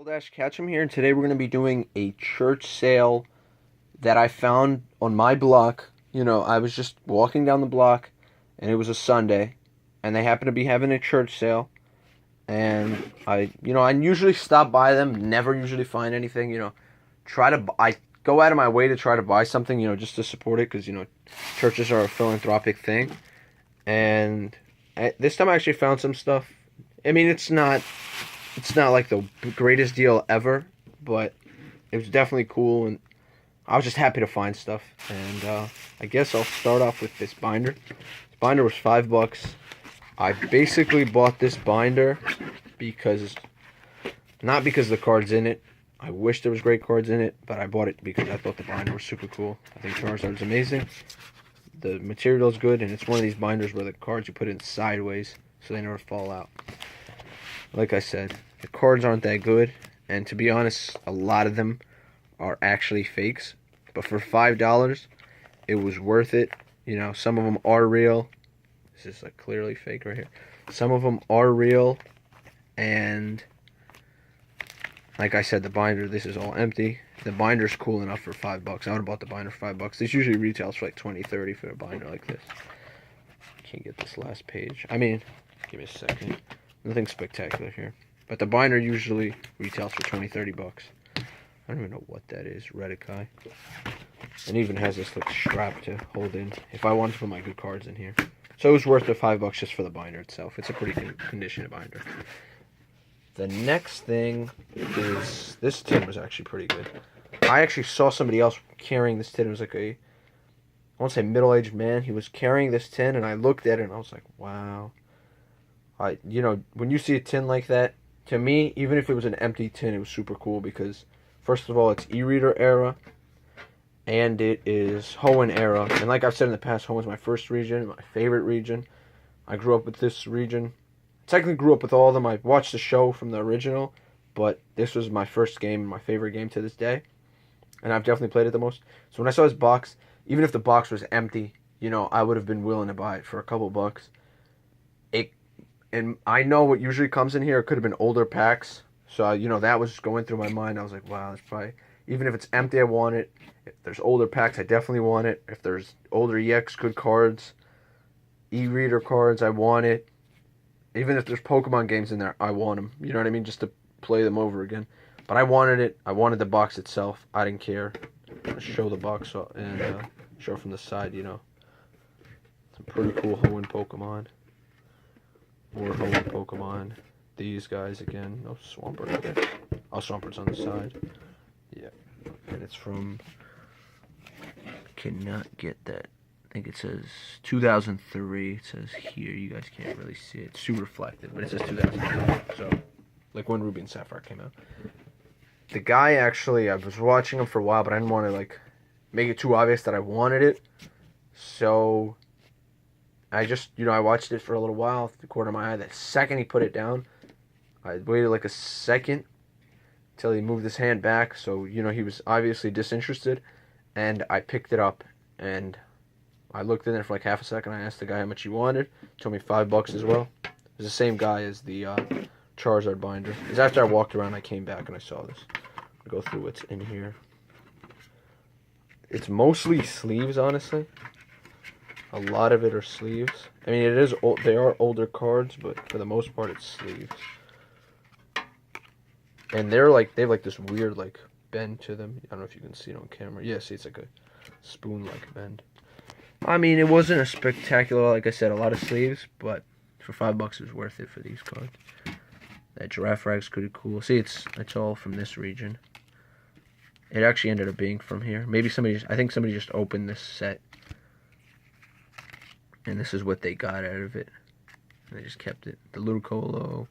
Dash Ketchum here, and today we're going to be doing a church sale that I found on my block. I was just walking down the block, and it was a Sunday, and they happened to be having a church sale, and I usually stop by them, never usually find anything, I go out of my way to try to buy something, just to support it, because, churches are a philanthropic thing, and this time I actually found some stuff. I mean, it's not like the greatest deal ever, but it was definitely cool, and I was just happy to find stuff. And I guess I'll start off with this binder. This binder was $5. I basically bought this binder not because the cards in it. I wish there was great cards in it, but I bought it because I thought the binder was super cool. I think Charizard's amazing. The material is good, and it's one of these binders where the cards you put in sideways so they never fall out. Like I said, the cards aren't that good, and to be honest, a lot of them are actually fakes. But for $5, it was worth it. Some of them are real. This is like clearly fake right here. Some of them are real, and like I said, the binder, this is all empty. The binder's cool enough for $5. I would have bought the binder for $5. This usually retails for like $20, $30 for a binder like this. Can't get this last page. I mean, give me a second. Nothing spectacular here. But the binder usually retails for $20, $30. I don't even know what that is. Redikai. And even has this like strap to hold in if I wanted to put my good cards in here. So it was worth the $5 just for the binder itself. It's a pretty good condition binder. The next thing is, this tin was actually pretty good. I actually saw somebody else carrying this tin. It was like I won't say middle-aged man. He was carrying this tin, and I looked at it and I was like, wow. When you see a tin like that, to me, even if it was an empty tin, it was super cool because, first of all, it's e-reader era, and it is Hoenn era. And like I've said in the past, Hoenn's my first region, my favorite region. I grew up with this region. Technically grew up with all of them. I watched the show from the original, but this was my first game, my favorite game to this day, and I've definitely played it the most. So when I saw this box, even if the box was empty, I would have been willing to buy it for a couple bucks. And I know what usually comes in here. It could have been older packs. So, that was going through my mind. I was like, wow, that's probably... Even if it's empty, I want it. If there's older packs, I definitely want it. If there's older EX good cards, e-reader cards, I want it. Even if there's Pokemon games in there, I want them. You know what I mean? Just to play them over again. But I wanted it. I wanted the box itself. I didn't care. I'll show the box and show from the side, Some pretty cool Hoenn Pokemon. More Hoenn Pokemon. These guys again. No Swampert, I guess. Oh, Swampert's on the side. Yeah. And it's from... Cannot get that. I think it says 2003. It says here. You guys can't really see it. It's too reflective, but it says 2003. So, like when Ruby and Sapphire came out. The guy actually, I was watching him for a while, but I didn't want to, make it too obvious that I wanted it. So... I just, I watched it for a little while, the corner of my eye. The second he put it down, I waited like a second until he moved his hand back. So, he was obviously disinterested. And I picked it up. And I looked in there for like half a second. I asked the guy how much he wanted. He told me $5 as well. It was the same guy as the Charizard binder. Because after I walked around, I came back and I saw this. I'll go through what's in here. It's mostly sleeves, honestly. A lot of it are sleeves. I mean, they are older cards, but for the most part, it's sleeves. And they have this weird bend to them. I don't know if you can see it on camera. Yeah, see, it's like a spoon-like bend. I mean, it wasn't a spectacular, like I said, a lot of sleeves, but for $5, it was worth it for these cards. That Giraffe Rag's pretty cool. See, it's all from this region. It actually ended up being from here. Maybe I think somebody just opened this set. And this is what they got out of it. And they just kept it. The Ludicolo.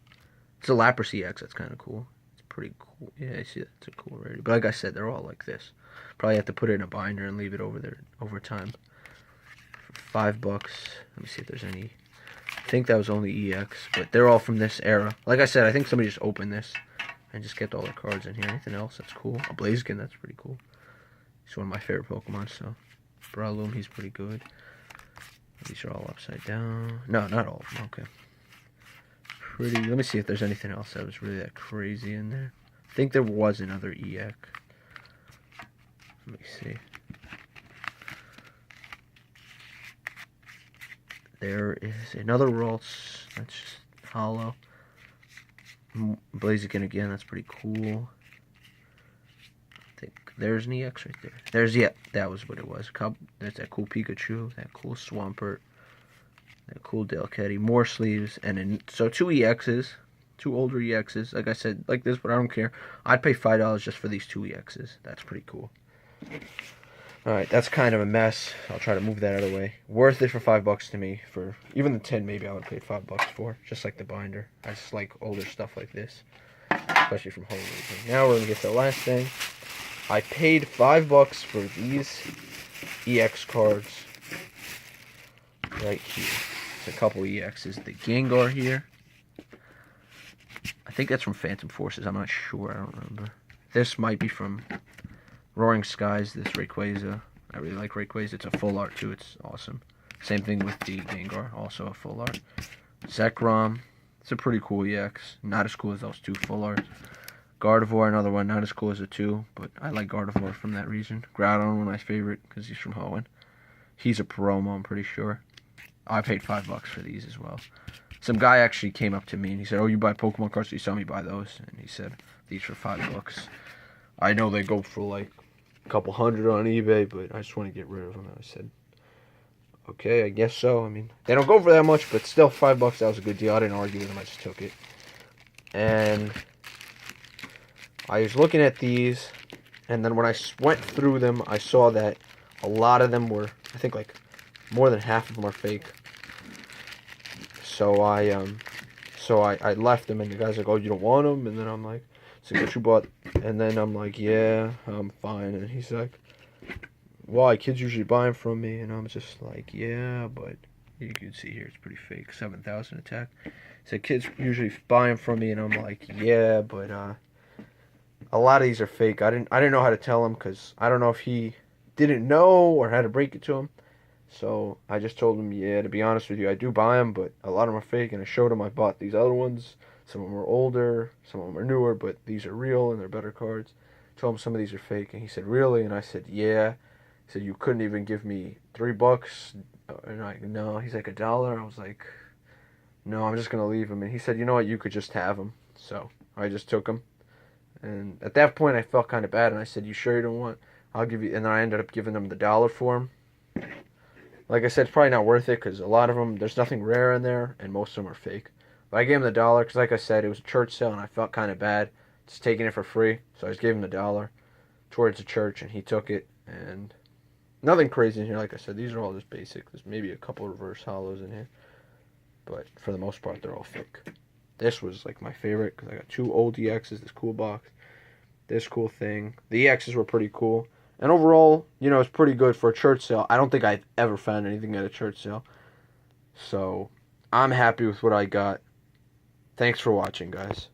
It's a Lapras EX. That's kind of cool. It's pretty cool. Yeah, I see that. It's a cool rarity. But like I said, they're all like this. Probably have to put it in a binder and leave it over there over time. For $5. Let me see if there's any. I think that was only EX. But they're all from this era. Like I said, I think somebody just opened this. And just kept all the cards in here. Anything else? That's cool. A Blaziken. That's pretty cool. He's one of my favorite Pokemon. So, Breloom. He's pretty good. These are all upside down. No, not all of them. Okay. Pretty. Let me see if there's anything else that was really that crazy in there. think there was another EX. Let me see. There is another Ralts. That's just hollow. Blaziken again. That's pretty cool. I think there's an EX right there. There's, yeah, that was what it was. There's that cool Pikachu. That cool Swampert. That cool Delcatty. More sleeves. And then, so 2 EXs. 2 older EXs. Like I said, like this, but I don't care. I'd pay $5 just for these 2 EXs. That's pretty cool. Alright, that's kind of a mess. I'll try to move that out of the way. Worth it for $5 to me. For even the 10 maybe I would pay $5 for. Just like the binder. I just like older stuff like this. Especially from home reasons. Now we're going to get to the last thing. I paid $5 for these EX cards. Right here. It's a couple EXs. The Gengar here. I think that's from Phantom Forces. I'm not sure. I don't remember. This might be from Roaring Skies, this Rayquaza. I really like Rayquaza. It's a full art too. It's awesome. Same thing with the Gengar. Also a full art. Zekrom. It's a pretty cool EX. Not as cool as those 2 full arts. Gardevoir, another one. Not as cool as the 2, but I like Gardevoir from that reason. Groudon, one of my favorite, because he's from Hoenn. He's a promo, I'm pretty sure. I paid $5 for these as well. Some guy actually came up to me and he said, "Oh, you buy Pokemon cards? So you saw me buy those?" And he said, "These for $5. I know they go for like a couple hundred on eBay, but I just want to get rid of them." And I said, "Okay, I guess so." I mean, they don't go for that much, but still $5, that was a good deal. I didn't argue with them, I just took it. And I was looking at these, and then when I went through them, I saw that a lot of them were, I think like more than half of them are fake. So I left them, and the guy's like, "Oh, you don't want them?" And then I'm like, "So what you bought?" And then I'm like, "Yeah, I'm fine." And he's like, "Why? Kids usually buy them from me." And I'm just like, "Yeah, but you can see here it's pretty fake. 7,000 attack." He said, "Kids usually buy them from me." And I'm like, "Yeah, but a lot of these are fake." I didn't know how to tell him, because I don't know if he didn't know or how to break it to him. So I just told him, "Yeah, to be honest with you, I do buy them, but a lot of them are fake." And I showed him I bought these other ones. Some of them are older, some of them are newer, but these are real and they're better cards. I told him some of these are fake, and he said, "Really?" And I said, "Yeah." He said, "You couldn't even give me $3?" And I, no. He's like, $1? I was like, "No, I'm just gonna leave him." And he said, "You know what? You could just have them." So I just took them. And at that point, I felt kind of bad, and I said, "You sure you don't want? I'll give you." And then I ended up giving them the $1 for them. Like I said, it's probably not worth it, because a lot of them, there's nothing rare in there, and most of them are fake. But I gave him the $1, because like I said, it was a church sale, and I felt kind of bad just taking it for free. So I just gave him the $1 towards the church, and he took it. And nothing crazy in here. Like I said, these are all just basic. There's maybe a couple reverse hollows in here, but for the most part, they're all fake. This was like my favorite, because I got 2 old EXs, this cool box, this cool thing. The EXs were pretty cool. And overall, you know, it's pretty good for a church sale. I don't think I've ever found anything at a church sale. So, I'm happy with what I got. Thanks for watching, guys.